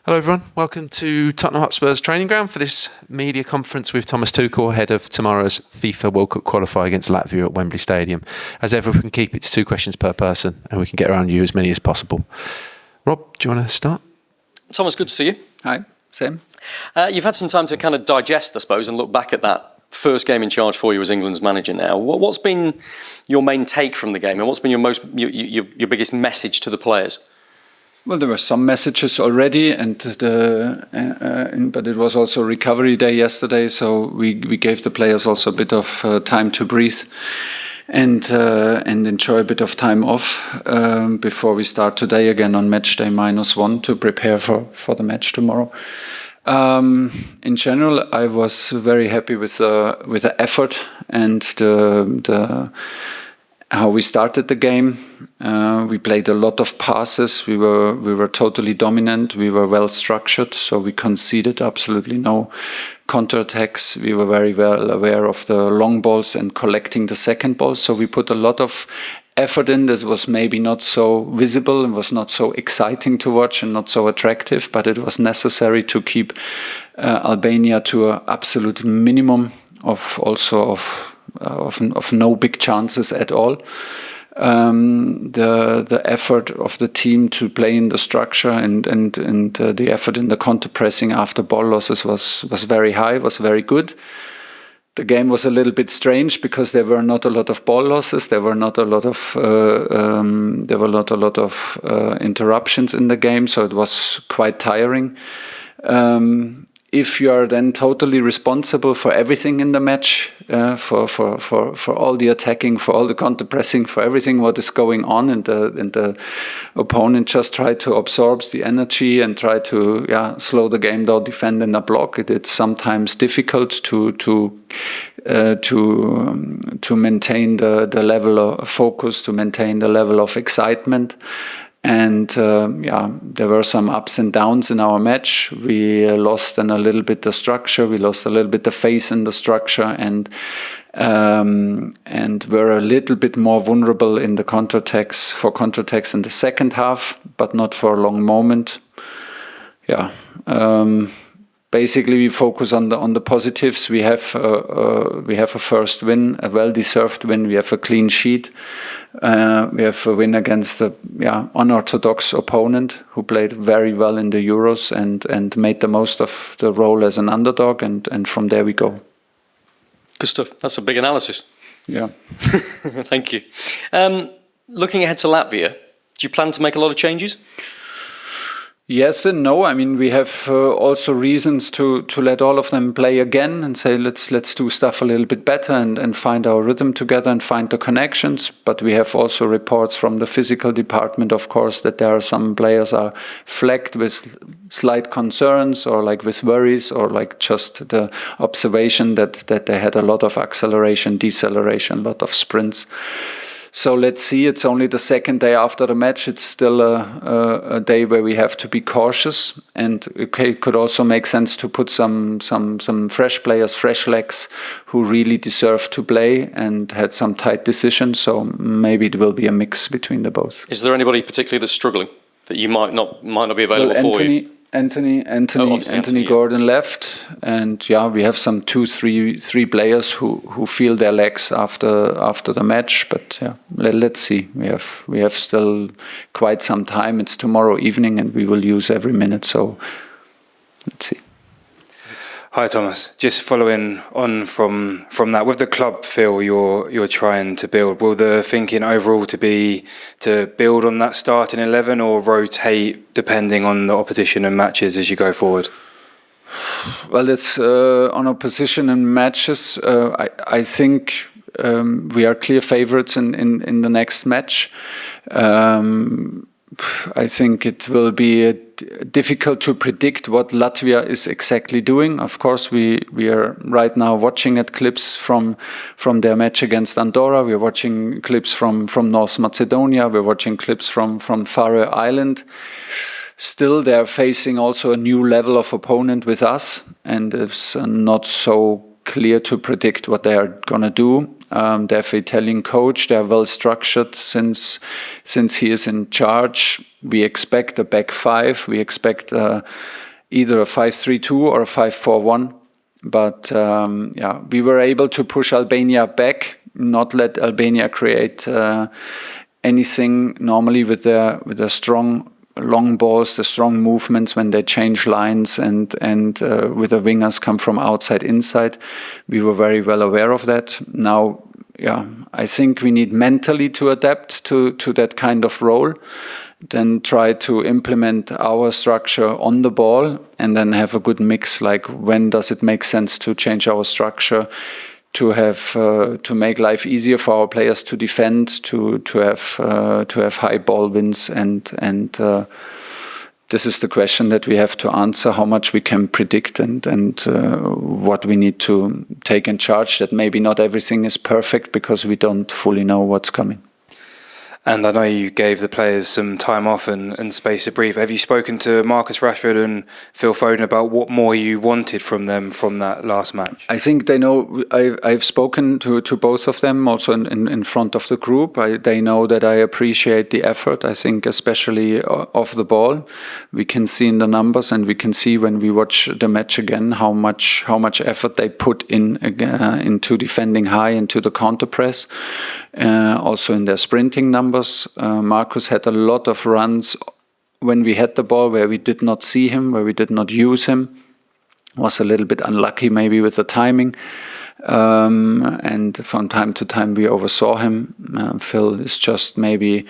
Hello everyone, welcome to Tottenham Hotspur's training ground for this media conference with Thomas Tuchel ahead of tomorrow's FIFA World Cup qualifier against Latvia at Wembley Stadium. As ever, we can keep it to 2 questions per person and we can get around you as many as possible. Rob, do you want to start? Thomas, good to see you. Hi, same. You've had some time to kind of digest, I suppose, and look back at that first game in charge for you as England's manager now. What's been your main take from the game and what's been your biggest message to the players? Well, there were some messages already, but it was also recovery day yesterday, so we gave the players also a bit of time to breathe and enjoy a bit of time off before we start today again on match day -1 to prepare for the match tomorrow. In general, I was very happy with the effort and the how we started the game. We played a lot of passes. We were totally dominant. We were well structured, so we conceded absolutely no counterattacks. We were very well aware of the long balls and collecting the second ball. So we put a lot of effort in. This was maybe not so visible and was not so exciting to watch and not so attractive, but it was necessary to keep Albania to an absolute minimum of no big chances at all. The effort of the team to play in the structure and the effort in the counter pressing after ball losses was very high, was very good. The game was a little bit strange because there were not a lot of ball losses. There were not a lot of interruptions in the game, so it was quite tiring. If you are then totally responsible for everything in the match, for all the attacking, for all the counter pressing, for everything what is going on, and the opponent just try to absorb the energy and try to slow the game down, defend in a block. It's sometimes difficult to maintain the level of focus, to maintain the level of excitement. And there were some ups and downs in our match. We lost then a little bit the structure. We lost a little bit the faith in the structure, and were a little bit more vulnerable in the counterattacks in the second half, but not for a long moment. Basically, we focus on the positives. We have a first win, a well-deserved win. We have a clean sheet. We have a win against a unorthodox opponent who played very well in the Euros and made the most of the role as an underdog. And from there we go. Good stuff. That's a big analysis. Yeah. Thank you. Looking ahead to Latvia, do you plan to make a lot of changes? Yes and no. I mean, we have also reasons to let all of them play again and say, let's do stuff a little bit better and find our rhythm together and find the connections. But we have also reports from the physical department, of course, that there are some players are flagged with slight concerns or like with worries or like just the observation that they had a lot of acceleration, deceleration, a lot of sprints. So let's see, it's only the second day after the match. It's still a day where we have to be cautious. And it could also make sense to put some fresh players, fresh legs who really deserve to play and had some tight decisions. So maybe it will be a mix between the both. Is there anybody particularly that's struggling that you might not be available for you? Anthony Gordon left, and we have some three players who feel their legs after the match. But let's see. We have still quite some time. It's tomorrow evening, and we will use every minute. So let's see. Hi Thomas, just following on from that, with the club feel you're trying to build, will the thinking overall be to build on that starting 11 or rotate depending on the opposition and matches as you go forward? Well, it's on opposition and matches. I think we are clear favourites in the next match. I think it will be difficult to predict what Latvia is exactly doing. Of course, we are right now watching at clips from their match against Andorra. We're watching clips from North Macedonia. We're watching clips from Faroe Island. Still, they're facing also a new level of opponent with us, and it's not so clear to predict what they are going to do. They have an Italian coach. They are well structured since he is in charge. We expect a back five. We expect either a 5-3-2 or a 5-4-1. But we were able to push Albania back, not let Albania create anything. Normally with the strong long balls, the strong movements when they change lines and with the wingers come from outside inside. We were very well aware of that. Now, I think we need mentally to adapt to that kind of role, then try to implement our structure on the ball and then have a good mix, like when does it make sense to change our structure, to have to make life easier for our players to defend, to have high ball wins, and this is the question that we have to answer: how much we can predict and what we need to take in charge. That maybe not everything is perfect because we don't fully know what's coming. And I know you gave the players some time off and space to breathe. Have you spoken to Marcus Rashford and Phil Foden about what more you wanted from them from that last match? I think they know. I've spoken to both of them also in front of the group. They know that I appreciate the effort. I think especially off the ball, we can see in the numbers and we can see when we watch the match again how much effort they put into defending high, into the counter press, also in their sprinting numbers. Marcus had a lot of runs when we had the ball where we did not see him, where we did not use him. Was a little bit unlucky maybe with the timing. And from time to time we oversaw him. Phil is just maybe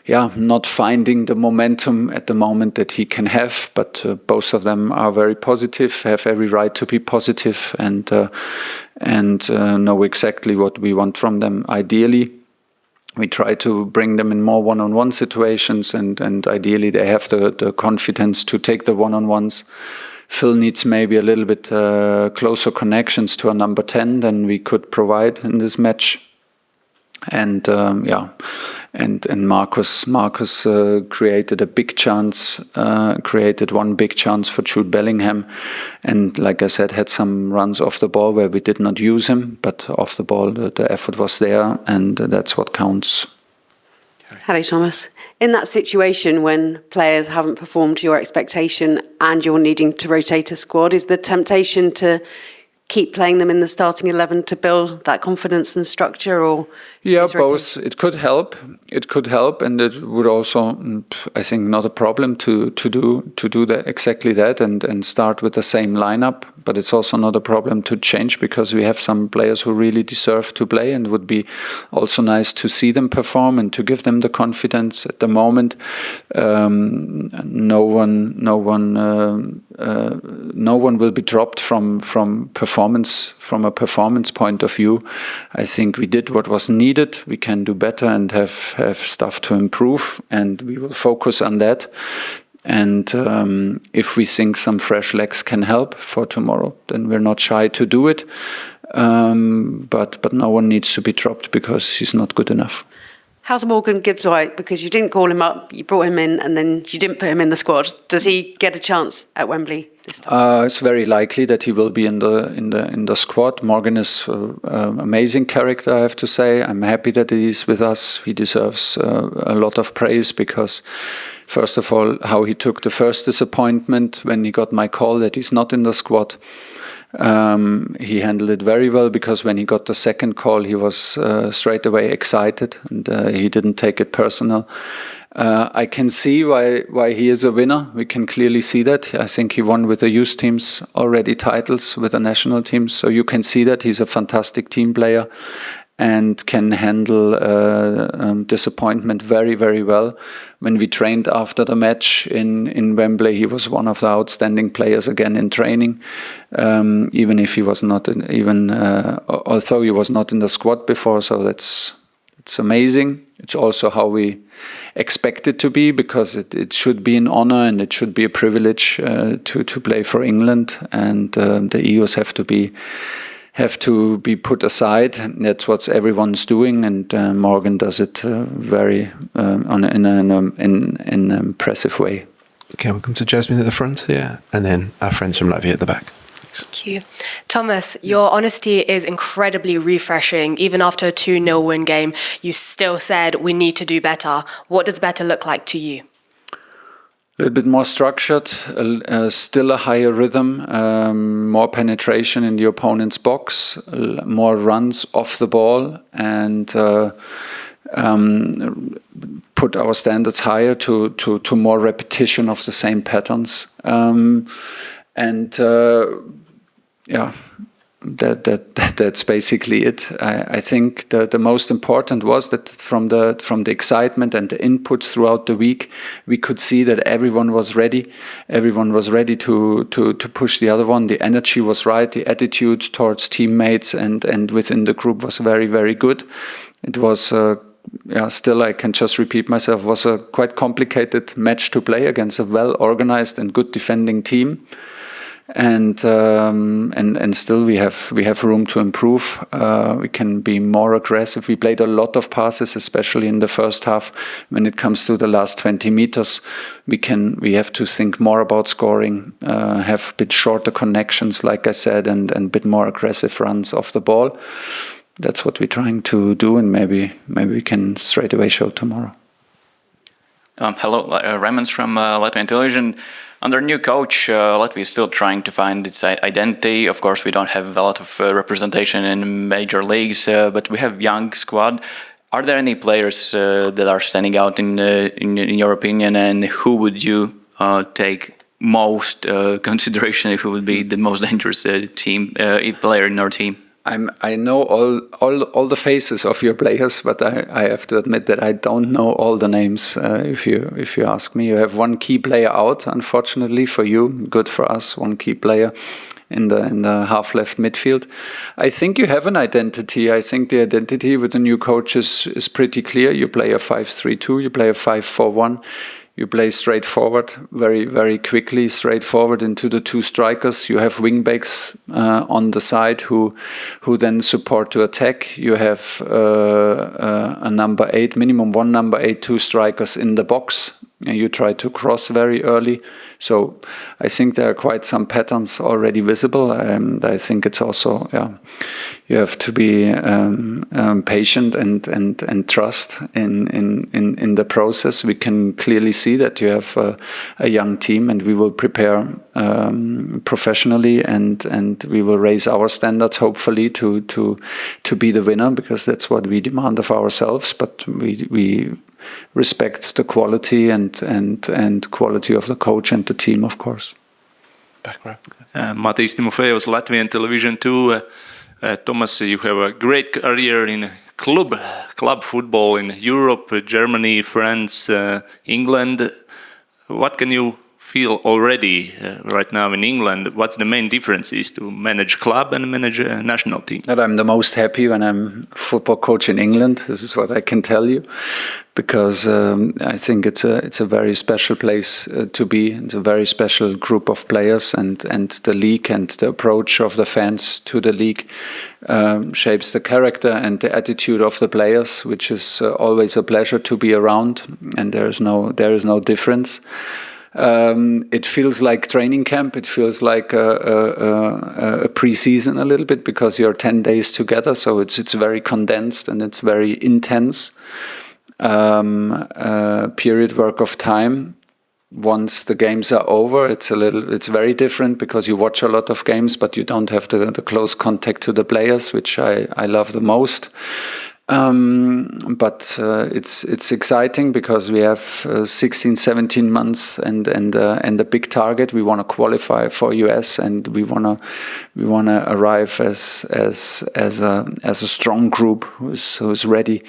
not finding the momentum at the moment that he can have, but both of them are very positive, have every right to be positive and know exactly what we want from them. Ideally, we try to bring them in more one-on-one situations, and ideally they have the confidence to take the one-on-ones. Phil needs maybe a little bit closer connections to a number 10 than we could provide in this match. And Marcus created a big chance, created one big chance for Jude Bellingham, and like I said, had some runs off the ball where we did not use him, but off the ball the effort was there, and that's what counts. Hello, Thomas. In that situation when players haven't performed to your expectation and you're needing to rotate a squad, is the temptation to keep playing them in the starting 11 to build that confidence and structure, or both? It could help, and it would also, I think, not a problem to do that, exactly that, and start with the same lineup. But it's also not a problem to change because we have some players who really deserve to play, and it would be also nice to see them perform and to give them the confidence. At the moment, no one will be dropped from a performance point of view. I think we did what was needed. We can do better and have stuff to improve, and we will focus on that. And if we think some fresh legs can help for tomorrow, then we're not shy to do it. But no one needs to be dropped because he's not good enough. How's Morgan Gibbs-White? Because you didn't call him up, you brought him in, and then you didn't put him in the squad. Does he get a chance at Wembley this time? It's very likely that he will be in the squad. Morgan is an amazing character, I have to say. I'm happy that he's with us. He deserves a lot of praise because, first of all, how he took the first disappointment when he got my call that he's not in the squad. He handled it very well because when he got the second call, he was straight away excited and he didn't take it personal. I can see why he is a winner. We can clearly see that. I think he won with the youth teams already titles with the national teams. So you can see that he's a fantastic team player and can handle disappointment very, very well. When we trained after the match in Wembley, he was one of the outstanding players again in training. Even if he was not although he was not in the squad before, so it's amazing. It's also how we expect it to be, because it should be an honor and it should be a privilege to play for England, and the egos have to be put aside. That's what everyone's doing, and Morgan does it very in an impressive way. Okay, we'll come to Jasmine at the front here, and then our friends from Latvia at the back. Thank you. Thomas, your honesty is incredibly refreshing. Even after a 2-0 win game, you still said we need to do better. What does better look like to you? A little bit more structured, still a higher rhythm, more penetration in the opponent's box, more runs off the ball, and put our standards higher to more repetition of the same patterns. That's basically it. I think the most important was that from the excitement and the input throughout the week, we could see that everyone was ready. Everyone was ready to push the other one. The energy was right. The attitude towards teammates and within the group was very, very good. It was still, I can just repeat myself, was a quite complicated match to play against a well-organized and good defending team. And still we have room to improve. We can be more aggressive. We played a lot of passes, especially in the first half. When it comes to the last 20 meters, we have to think more about scoring, have a bit shorter connections, like I said, and a bit more aggressive runs off the ball. That's what we're trying to do, and maybe we can straight away show tomorrow. Hello, Raymond from Latvian television. Under new coach, Latvia is still trying to find its identity. Of course, we don't have a lot of representation in major leagues, but we have young squad. Are there any players that are standing out in your opinion, and who would you take most consideration if it would be the most dangerous player in our team? I know all the faces of your players, but I have to admit that I don't know all the names. If you ask me, you have one key player out, unfortunately for you. Good for us, one key player in the half left midfield. I think you have an identity. I think the identity with the new coach is pretty clear. You play a 5-3-2. You play a 5-4-1. You play straight forward, very, very quickly, straight forward into the two strikers. You have wingbacks on the side who then support to attack. You have a number 8, minimum one number 8, two strikers in the box. And you try to cross very early. So I think there are quite some patterns already visible. I think it's also, you have to be patient and trust in the process. We can clearly see that you have a young team, and we will prepare professionally, and we will raise our standards hopefully to be the winner, because that's what we demand of ourselves. But we respect the quality and quality of the coach and the team, of course. Back row. Matīs Timofejovs, Latvian television too. Thomas, you have a great career in club football in Europe, Germany, France, England. What can you feel already right now in England? What's the main differences to manage club and manage a national team? That I'm the most happy when I'm football coach in England. This is what I can tell you, because I think it's a very special place to be. It's a very special group of players, and the league and the approach of the fans to the league shapes the character and the attitude of the players, which is always a pleasure to be around. And there is no difference. It feels like training camp. It feels like a pre-season a little bit, because you're 10 days together. So it's very condensed and it's very intense. Period work of time. Once the games are over, it's very different, because you watch a lot of games, but you don't have the close contact to the players, which I love the most. But it's exciting, because we have 16, 17 months and a big target. We want to qualify for US, and we wanna arrive as a strong group who's ready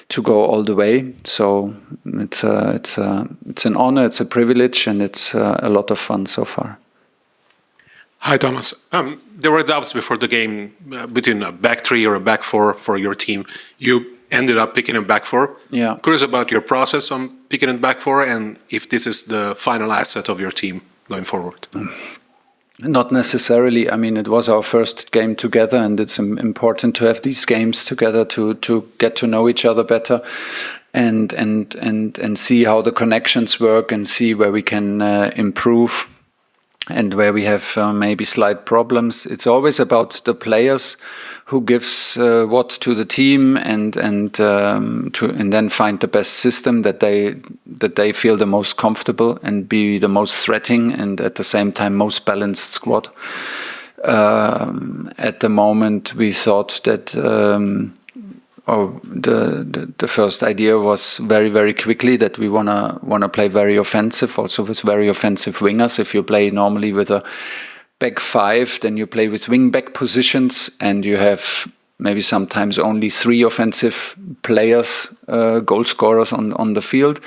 to go all the way. So it's an honor, it's a privilege, and it's a lot of fun so far. Hi, Thomas. There were doubts before the game between a back three or a back four for your team. You ended up picking a back four. Yeah. Curious about your process on picking a back four, and if this is the final asset of your team going forward. Not necessarily. I mean, it was our first game together, and it's important to have these games together to get to know each other better, and see how the connections work, and see where we can improve. and where we have maybe slight problems. It's always about the players who gives what to the team, and then find the best system that they feel the most comfortable and be the most threatening, and at the same time most balanced squad. At the moment, we thought that the first idea was very quickly that we wanna play very offensive, also with very offensive wingers. If you play normally with a back five, then you play with wing back positions, and you have maybe sometimes only 3 offensive players, goal scorers on the field.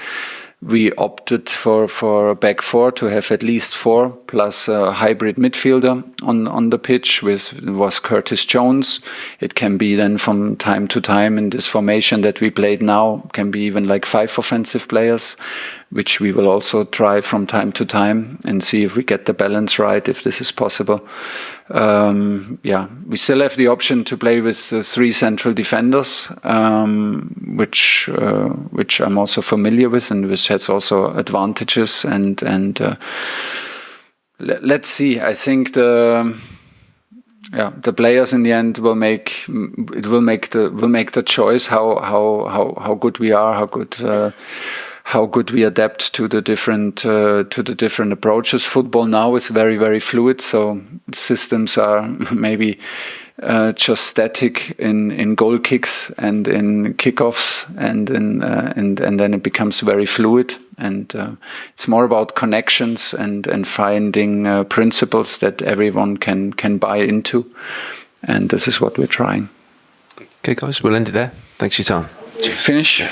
We opted for a back 4 to have at least 4 plus a hybrid midfielder on the pitch, was Curtis Jones. It can be then from time to time in this formation that we played now, can be even like 5 offensive players, which we will also try from time to time and see if we get the balance right, if this is possible. We still have the option to play with 3 central defenders, which I'm also familiar with, and which has also advantages. And let's see. I think the players in the end will make the choice how good we are, how good we adapt to the different approaches. Football now is very fluid, so systems are maybe just static in goal kicks and in kickoffs, and then it becomes very fluid. And it's more about connections and finding principles that everyone can buy into. And this is what we're trying. Okay, guys, we'll end it there. Thanks for your time. Finish.